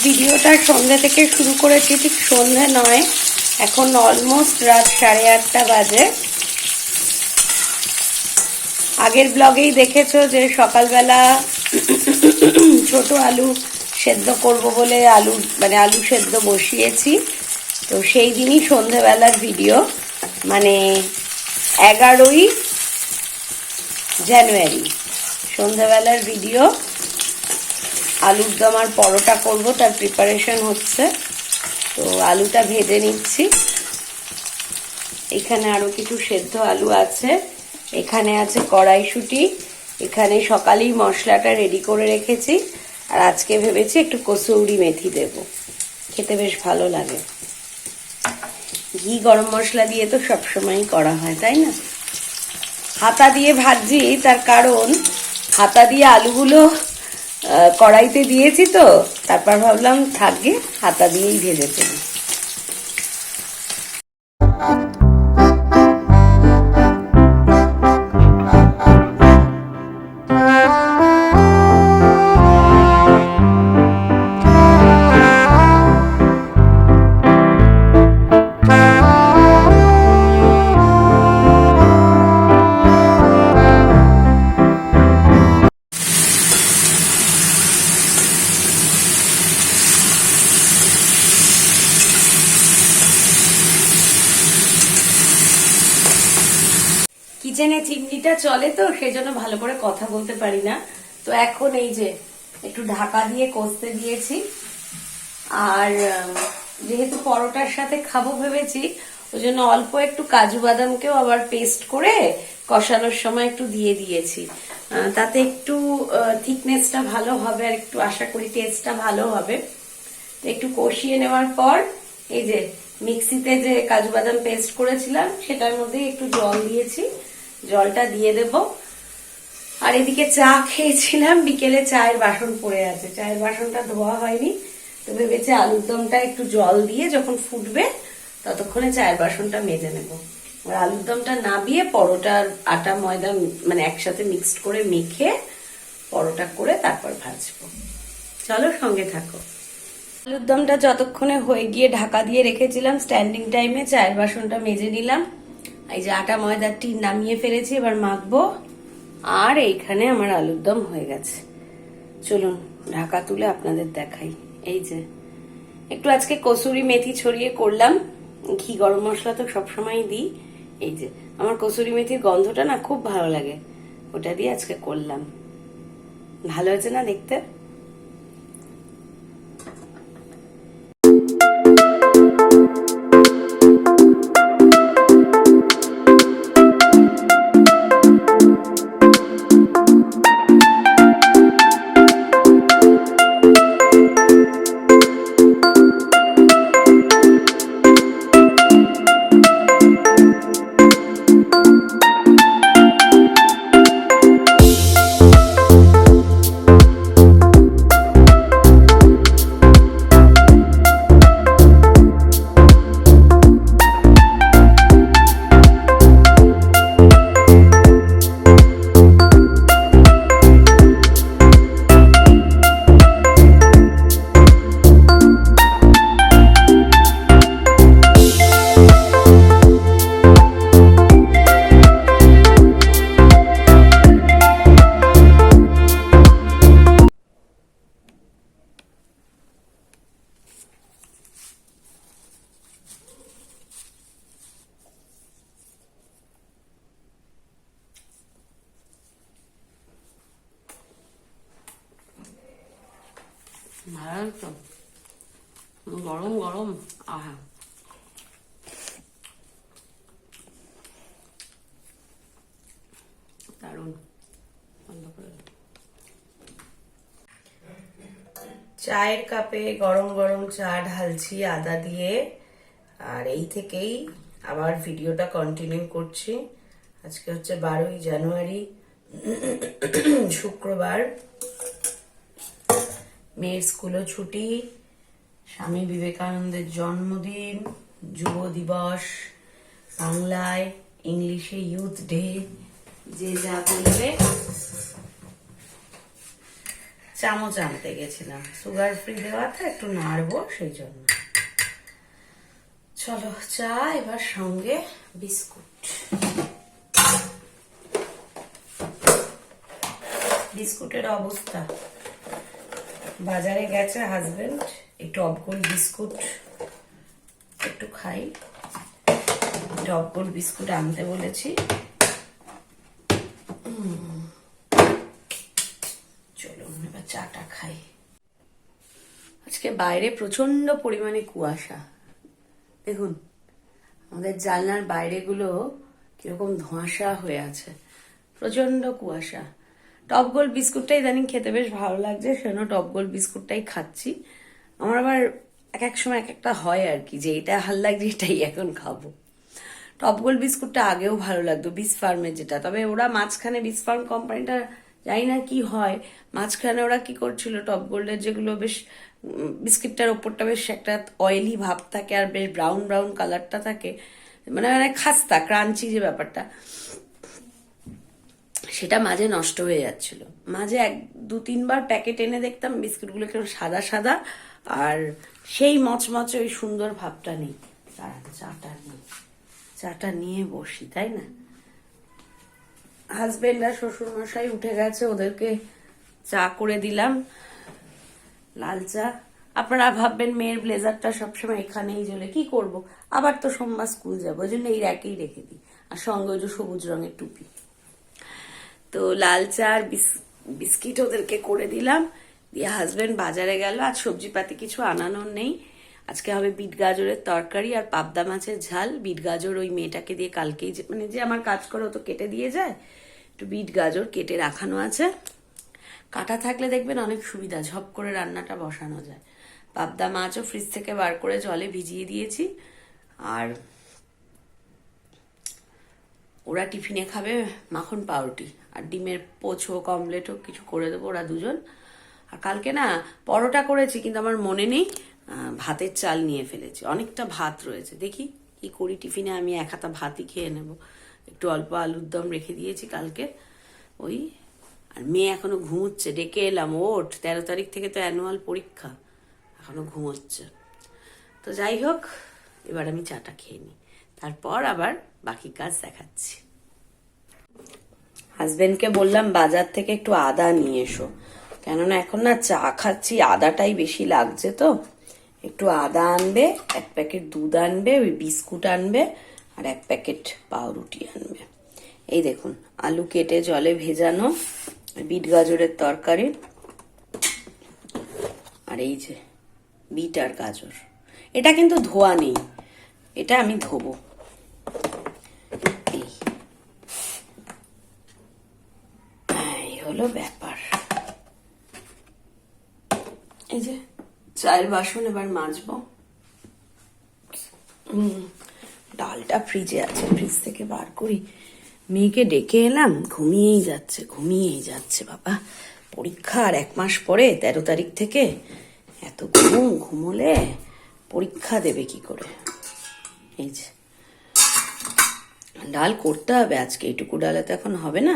ভিডিওটা সন্ধ্যা থেকে শুরু করেছি, ঠিক সন্ধ্যা নয়, এখন অলমোস্ট রাত 8:30 বাজে। আগের ব্লগেই দেখেছো যে সকালবেলা ছোট আলু সেদ্ধ করব বলে আলু সেদ্ধ বসিয়েছি। তো সেই দিনই সন্ধ্যাবেলার ভিডিও, মানে 11ই জানুয়ারি সন্ধ্যাবেলার ভিডিও। আলুর দম আর পরোটা করব, তার প্রিপারেশন হচ্ছে। তো আলুটা ভেজে নিচ্ছি। এখানে আরো কিছু সেদ্ধ আলু আছে, এখানে আছে কড়াইশুঁটি, এখানে সকালেই মশলাটা রেডি করে রেখেছি। আর আজকে ভেবেছি একটু কসুরি মেথি দেব, খেতে বেশ ভালো লাগে। ঘি গরম মশলা দিয়ে তো সবসময়ই করা হয়, তাই না? হাতা দিয়ে ভাজছি, তার কারণ হাতা দিয়ে আলুগুলো কড়াইতে দিয়েছি, তো তারপর ভাবলাম থাকবে, হাতা দিয়েই ভেজে ফেলি। কিচেনে চিমনিটা চলে, তো সেজন্য ভালো করে কথা বলতে পারি না। তো এখন এই যে একটু ঢাকা দিয়ে কষতে দিয়েছি। আর যেহেতু পরোটার সাথে খাবো ভেবেছি, ওই জন্য অল্প একটু কাজু বাদামকেও আবার পেস্ট করে কষানোর সময় একটু দিয়ে দিয়েছি। তাতে একটু থিকনেসটা ভালো হবে, আর একটু আশা করি টেস্টটা ভালো হবে। একটু কষিয়ে নেওয়ার পর এই যে মিক্সিতে যে কাজু বাদাম পেস্ট করেছিলাম, সেটার মধ্যে একটু জল দিয়েছি, জলটা দিয়ে দেব। আর এদিকে চা খেয়েছিলাম, বিকেলে চায়ের বাসন পড়ে আছে, চায়ের বাসনটা ধোয়া হয়নি। তো ভেবেছি আলুর দমটা একটু জল দিয়ে যখন ফুটবে ততক্ষণে চায়ের বাসনটা মেজে নেব। আর আলুর দমটা নাবিয়ে পরোটার আটা ময়দা মানে একসাথে মিক্সড করে মেখে পরোটা করে তারপর ভাজবো। চলো সঙ্গে থাকো। আলুর দমটা যতক্ষণে হয়ে গিয়ে ঢাকা দিয়ে রেখেছিলাম, স্ট্যান্ডিং টাইমে চায়ের বাসনটা মেজে নিলাম। এই যে আটা ময়দার টিন নামিয়ে ফেলেছি, এবার মাখবো। আর এইখানে আমার আলুর দম হয়ে গেছে। চলুন ঢাকা তুলে আপনাদের দেখাই। এই যে একটু আজকে কসুরি মেথি ছড়িয়ে করলাম, ঘি গরম মশলা তো সবসময় দিই। এই যে আমার কসুরি মেথির গন্ধটা না খুব ভালো লাগে, ওটা দিয়ে আজকে করলাম। ভালো হয়েছে না দেখতে? ভালো তো, গরম গরম, আহা। দারুণ। চায়ের কাপে গরম গরম চা ঢালছি আদা দিয়ে। আর এই থেকেই আবার ভিডিওটা কন্টিনিউ করছি। আজকে হচ্ছে 12ই জানুয়ারি, শুক্রবার। মেয়ের স্কুলও ছুটি, স্বামী বিবেকানন্দের জন্মদিন, যুব দিবস, বাংলায় ইংলিশে ইউথ ডে, যে যা বলবে। চামচ আনতে গেছিলাম, সুগার ফ্রি দেওয়াতে একটু নাড়বো সেই জন্য। চলো চা, এবার সঙ্গে বিস্কুট। বিস্কুটের অবস্থা, বাজারে গেছে হাজবেন্ড, এই টপগোল বিস্কুট একটু খাই, টপগোল বিস্কুট আনতে বলেছি। চলো এবার চাটা খাই। আজকে বাইরে প্রচন্ড পরিমাণে কুয়াশা, দেখুন আমাদের জানলার বাইরেগুলো কিরকম ধোঁয়াশা হয়ে আছে, প্রচন্ড কুয়াশা। টপগোল বিস্কুটটা ইদানিং খেতে বেশ ভালো লাগছে, সেজন্য টপগোল বিস্কুটটাই খাচ্ছি। আমার আবার এক এক সময় এক একটা হয় আর কি, যে এটা ভাল লাগছে এটাই এখন খাবো। টপগোল বিস্কুটটা আগেও ভালো লাগতো, বিস ফার্মের যেটা, তবে ওরা মাঝখানে বিস ফার্ম কোম্পানিটা জানি না কি হয়, মাঝখানে ওরা কি করছিল, টপগোল্ডের যেগুলো বেশ বিস্কিটটার ওপরটা বেশ একটা অয়েলি ভাব থাকে আর বেশ ব্রাউন ব্রাউন কালারটা থাকে, মানে অনেক খাস্তা ক্রাঞ্চি যে ব্যাপারটা, সেটা মাঝে নষ্ট হয়ে যাচ্ছিল। মাঝে 2-3 বার প্যাকেট এনে দেখতাম বিস্কুটগুলো কেমন সাদা সাদা, আর সেই মচমচে ওই সুন্দর ভাবটা নেই। চাটা নিয়ে বসি, তাই না? হাজবেন্ড আর শ্বশুর মশাই উঠে গেছে, ওদেরকে চা করে দিলাম, লাল চা। আপনারা ভাববেন মেয়ের ব্লেজারটা সবসময় এখানেই জ্বলে, কি করব, আবার তো সোমবার স্কুল যাবো, ওই জন্য এই র্যাকেই রেখে দিই, আর সঙ্গে ওই যে সবুজ রঙের টুপি। তো লাল চা আর বিস্কিট ওদেরকে করে দিলাম, দিয়ে হাজবেন্ড বাজারে গেল। আজ সবজিপাতি কিছু আনানোর নেই, আজকে হবে বিট গাজরের তরকারি আর পাবদা মাছের ঝাল। বিট গাজর ওই মেয়েটাকে দিয়ে কালকেই, মানে যে আমার কাজ করে ও তো কেটে দিয়ে যায়, একটু বিট গাজর কেটে রাখানো আছে, কাটা থাকলে দেখবেন অনেক সুবিধা, ঝপ করে রান্নাটা বসানো যায়। পাবদা মাছও ফ্রিজ থেকে বার করে জলে ভিজিয়ে দিয়েছি, আর ওরা টিফিনে খাবে মাখন পাউরুটি, আর ডিমের পোচ হোক অমলেট হোক কিছু করে দেবো ওরা দুজন। আর কালকে না পরোটা করেছি, কিন্তু আমার মনে নেই, ভাতের চাল নিয়ে ফেলেছি, অনেকটা ভাত রয়েছে, দেখি কি করি টিফিনে। আমি 1 হাতা ভাতই খেয়ে নেব, একটু অল্প আলুর দম রেখে দিয়েছি কালকে ওই। আর মেয়ে এখনো ঘুমোচ্ছে, ডেকে এলাম, ওঠ, 13 তারিখ থেকে তো অ্যানুয়াল পরীক্ষা, এখনো ঘুমোচ্ছে। তো যাই হোক, এবার আমি চাটা খেয়ে নিই, তারপর আবার বাকি কাজ দেখাচ্ছি। হাজবেন্ডকে বললাম বাজার থেকে একটু আদা নিয়ে এসো, কেননা এখন না চা খাচ্ছি, আদাটাই বেশি লাগছে, তো একটু আদা আনবে, 1 প্যাকেট দুধ আনবে, ওই বিস্কুট আনবে, আর 1 প্যাকেট পাউরুটি আনবে। এই দেখুন আলু কেটে জলে ভেজানো, বিট গাজরের তরকারি, আর এই যে বিট আর গাজর। এটা কিন্তু ধোয়া নেই, এটা আমি ধোবো। এই হলো ব্যাপার। এই যে চায়ের বাসন এবার মাজবো। ডালটা ফ্রিজে আছে, ফ্রিজ থেকে বার করি। মেয়েকে ডেকে এলাম, ঘুমিয়েই যাচ্ছে বাবা, পরীক্ষা আর 1 মাস পরে 13 তারিখ থেকে, এত ঘুমোলে পরীক্ষা দেবে কি করে। এই যে ডাল করতে হবে আজকে, এইটুকু ডালে তো এখন হবে না,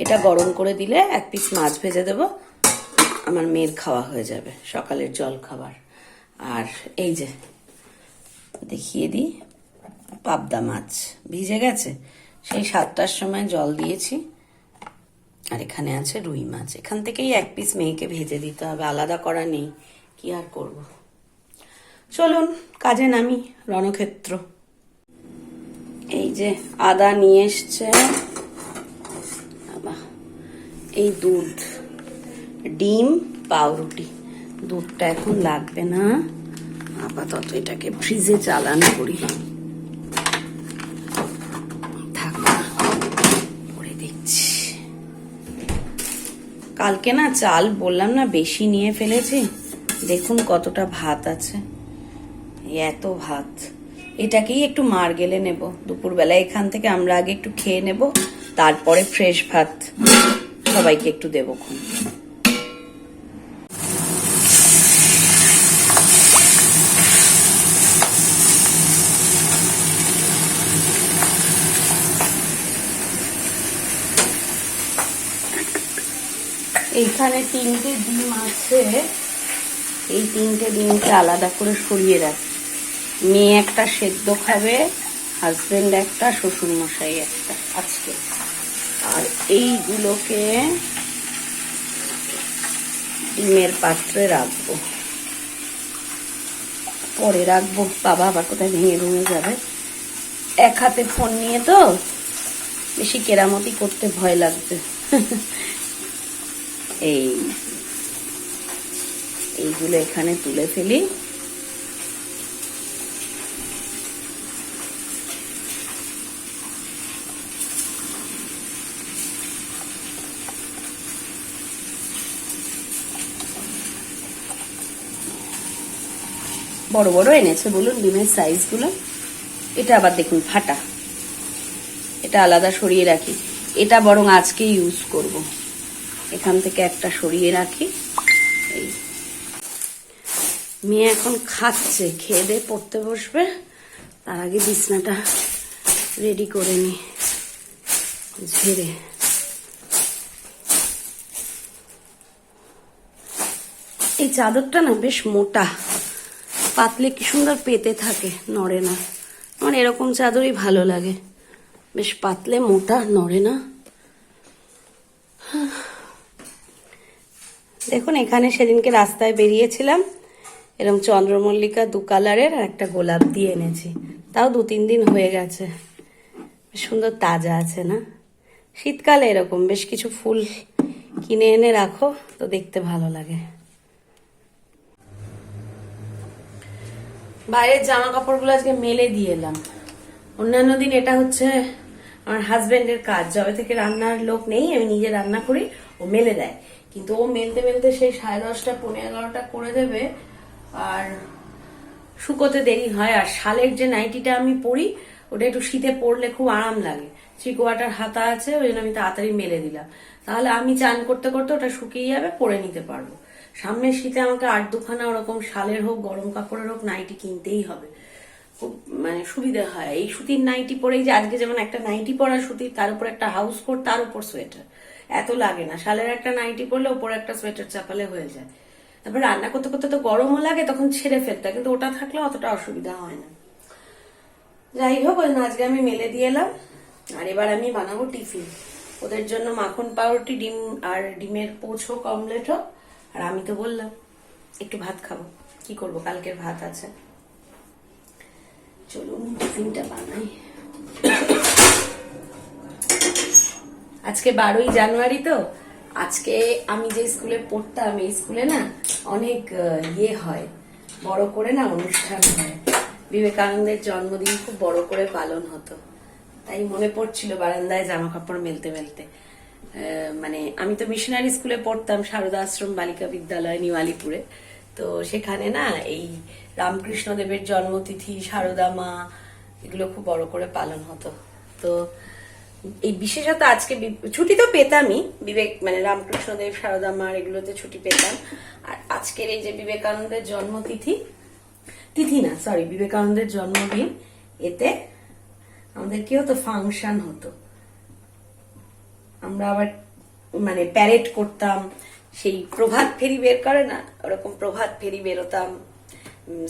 এটা গরম করে দিলে 1 পিস মাছ ভেজে দেবো, আমার মেয়ের খাওয়া হয়ে যাবে, সকালের জল খাবার। আর এই যে দেখিয়ে দিই, পাবদা মাছ ভিজে গেছে, সেই 7টার সময় জল দিয়েছি, আর এখানে আছে রুই মাছ, এখান থেকেই 1 পিস মেয়েকে ভেজে দিতে হবে, আলাদা করা নেই, কি আর করব। চলুন কাজে নামি। রণক্ষেত্র, এই যে আদা নিয়ে এসছে, এই দুধ, ডিম, পাউরুটি। দুধটা এখন লাগবে না, আপাতত এটাকে ফ্রিজে চালানো করি, থাক করে দিচ্ছি। কালকে না চাল বললাম না বেশি নিয়ে ফেলেছি, দেখুন কতটা ভাত আছে, এত ভাত, এটাকেই একটু মার গেলে নেব দুপুরবেলা, এখান থেকে আমরা আগে একটু খেয়ে নেব, তারপরে ফ্রেশ ভাত সবাইকে একটু দেবো। এইখানে 3টে ডিম আছে, এই 3টে ডিমকে আলাদা করে সরিয়ে রাখি। মেয়ে একটা সেদ্ধ খাবে, হাজবেন্ড একটা, শ্বশুর মশাই একটা আজকে। আর এইগুলোকে ডিমের পাত্রে রাখবো, পরে রাখবো। বাবা আবার কোথায় ভেঙে ভেঙে যাবে। এক হাতে ফোন নিয়ে তো বেশি কেরামতি করতে ভয় লাগবে। এইগুলো এখানে তুলে ফেলি। বড় বড় এনেছে বলুন ডিমের সাইজ গুলো। এটা আবার দেখুন ফাটা, এটা আলাদা সরিয়ে রাখি। এটা বরং আজকে ইউজ করব। এখান থেকে একটা সরিয়ে রাখি। এই মেয়ে এখন খাচ্ছে, খেয়ে দিয়ে পড়তে বসবে, তার আগে বিছনাটা রেডি করে নি ঝেড়ে। এই চাদরটা না বেশ মোটা, পাতলে কি সুন্দর পেতে থাকে, নড়ে না। আমার এরকম চাদরই ভালো লাগে, বেশ পাতলে মোটা, নড়ে না। দেখুন এখানে সেদিনকে রাস্তায় বেরিয়েছিলাম, এরকম চন্দ্রমল্লিকা 2 কালারের আর একটা গোলাপ দিয়ে এনেছি, তাও 2-3 দিন হয়ে গেছে। বেশ সুন্দর তাজা আছে না? শীতকালে এরকম বেশ কিছু ফুল কিনে এনে রাখো তো দেখতে ভালো লাগে। বাইরের জামা কাপড়গুলো আজকে মেলে দিয়ে এলাম। অন্যান্য দিন এটা হচ্ছে আমার হাজবেন্ডের কাজ, যবে থেকে রান্নার লোক নেই আমি নিজে রান্না করি, ও মেলে দেয়। কিন্তু ও মেলতে মেলতে সেই 10:30টা 11:30টা করে দেবে, আর শুকোতে দেরি হয়। আর শালের যে নাইটিটা আমি পরি ওটা একটু শীতে পরলে খুব আরাম লাগে, 3 কোয়ার্টার হাতা আছে, ওই জন্য আমি তাড়াতাড়ি মেলে দিলাম। তাহলে আমি চান করতে করতে ওটা শুকিয়ে যাবে, পরে নিতে পারবো। সামনের শীতে আমাকে 8-2খানা ওরকম শালের হোক গরম কাপড়ের হোক নাইটি কিনতেই হবে, খুব মানে সুবিধা হয়। এই সুতির নাইটি পরেই যে আজকে যেমন একটা নাইটি পরা সুতির, তার উপর একটা হাউস কোট, তার উপর সোয়েটার, এত লাগে না। শালের একটা নাইটি পরলে উপর একটা সোয়েটার চাপালে হয়ে যায়। তারপর রান্না করতে করতে তো গরমও লাগে, তখন ছেড়ে ফেলতে, কিন্তু ওটা থাকলে অতটা অসুবিধা হয় না। যাই হোক, ওই আজকে আমি মেলে দিয়ে এলাম। আর এবার আমি বানাবো টিফিন। ওদের জন্য মাখন পাউরুটি, ডিম আর ডিমের পোচ হোক, অমলেট হোক। আর আমি তো বললাম একটু ভাত খাবো, কি করব, কালকের ভাত আছে। চলুন টিফিনটা বানাই। আজকে 12ই জানুয়ারি তো, আজকে আমি যে স্কুলে পড়তাম এই স্কুলে না অনেক ইয়ে হয়, বড় করে না অনুষ্ঠান হয়। বিবেকানন্দের জন্মদিন খুব বড় করে পালন হতো, তাই মনে পড়ছিল বারান্দায় জামা কাপড় মেলতে মেলতে। মানে আমি তো মিশনারি স্কুলে পড়তাম, শারদা আশ্রম বালিকা বিদ্যালয়, নিউ-আলিপুরে। তো সেখানে না এই রামকৃষ্ণ দেবের জন্মতিথি, শারদা মা, এগুলো খুব বড় করে পালন হতো। তো এই বিশেষত আজকে ছুটি তো পেতামই, মানে রামকৃষ্ণ দেব, শারদা মার এগুলোতে ছুটি পেতাম। আর আজকের এই যে বিবেকানন্দের জন্মতিথি, বিবেকানন্দের জন্মদিন, এতে আমাদের কি হতো, ফাংশন হতো। আমরা আবার মানে প্যারেড করতাম, সেই প্রভাত ফেরি বের করে না, ওরকম প্রভাত ফেরি বেরোতাম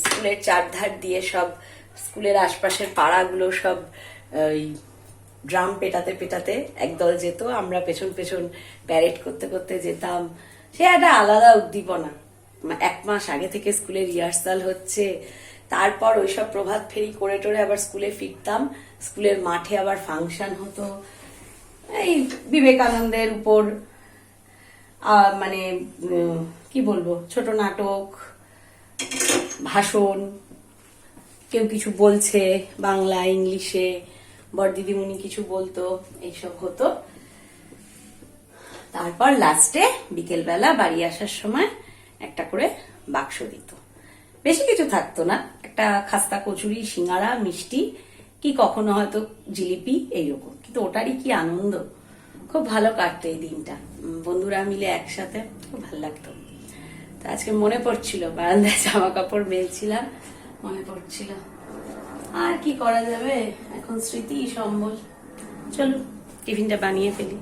স্কুলের চারধার দিয়ে। সব স্কুলের আশপাশের পাড়াগুলো সব ওই ড্রাম পেটাতে পেটাতে একদল যেত, আমরা পেছন পেছন প্যারেড করতে করতে যেতাম। সে একটা আলাদা উদ্দীপনা। 1 মাস আগে থেকে স্কুলে রিহার্সাল হচ্ছে, তারপর ওইসব প্রভাত ফেরি করে টোরে আবার স্কুলে ফিরতাম, স্কুলের মাঠে আবার ফাংশন হতো। এই বিবেকানন্দের উপর মানে কি বলবো, ছোট নাটক, ভাষণ, কেউ কিছু বলছে বাংলা ইংলিশে, বড় দিদিমণি কিছু বলতো, এইসব হতো। তারপর লাস্টে বিকেলবেলা বাড়ি আসার সময় একটা করে বাক্স দিত, বেশি কিছু থাকতো না, একটা খাস্তা কচুরি, সিঙ্গারা, মিষ্টি, কি কখনো হয়তো জিলিপি, এইরকম। কিন্তু ওটারই কি আনন্দ, খুব ভালো কাটতো এই দিনটা, বন্ধুরা মিলে একসাথে, খুব ভালো লাগতো। তো আজকে মনে পড়ছিল, বারান্দায় জামা কাপড় মেলছিলাম, মনে পড়ছিল। আর কি করা যাবে, এখন স্মৃতি সম্বল। চলো টিফিনটা বানিয়ে ফেলি।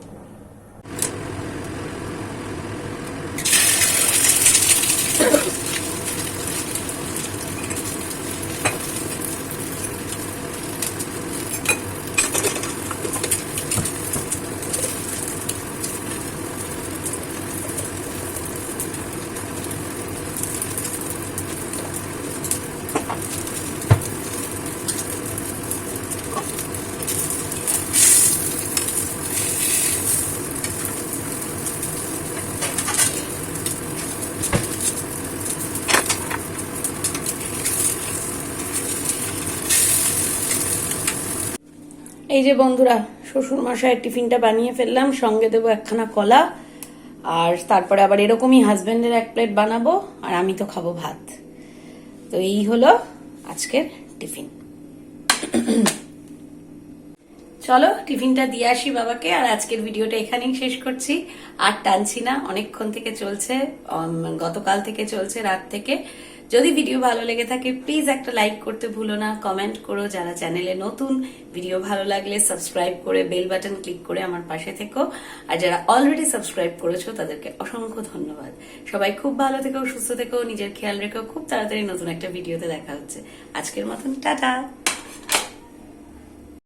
এই যে বন্ধুরা, শ্বশুর মশাইয়ের টিফিনটা বানিয়ে ফেললাম, সঙ্গে দেবো একখানা কলা, আর তারপরে আবার এরকমই হাজবেন্ডের এক প্লেট বানাবো, আর আমি তো খাবো ভাত। তো এই হলো আজকের টিফিন। চলো টিফিনটা দিয়ে আসি বাবাকে, আর আজকের ভিডিওটা এখানেই শেষ করছি। আর টানছি না, অনেকক্ষণ থেকে চলছে, গতকাল থেকে চলছে, রাত থেকে। যদি ভিডিও ভালো লেগে থাকে প্লিজ একটা লাইক করতে ভুলো না, কমেন্ট করো। যারা চ্যানেলে নতুন, ভিডিও ভালো লাগলে সাবস্ক্রাইব করে বেল বাটন ক্লিক করে আমার পাশে থেকো। আর যারা অলরেডি সাবস্ক্রাইব করেছো তাদেরকে অসংখ্য ধন্যবাদ। সবাই খুব ভালো থেকো, সুস্থ থেকো, নিজের খেয়াল রেখো। খুব তাড়াতাড়ি নতুন একটা ভিডিওতে দেখা হচ্ছে। আজকের মতন টাটা।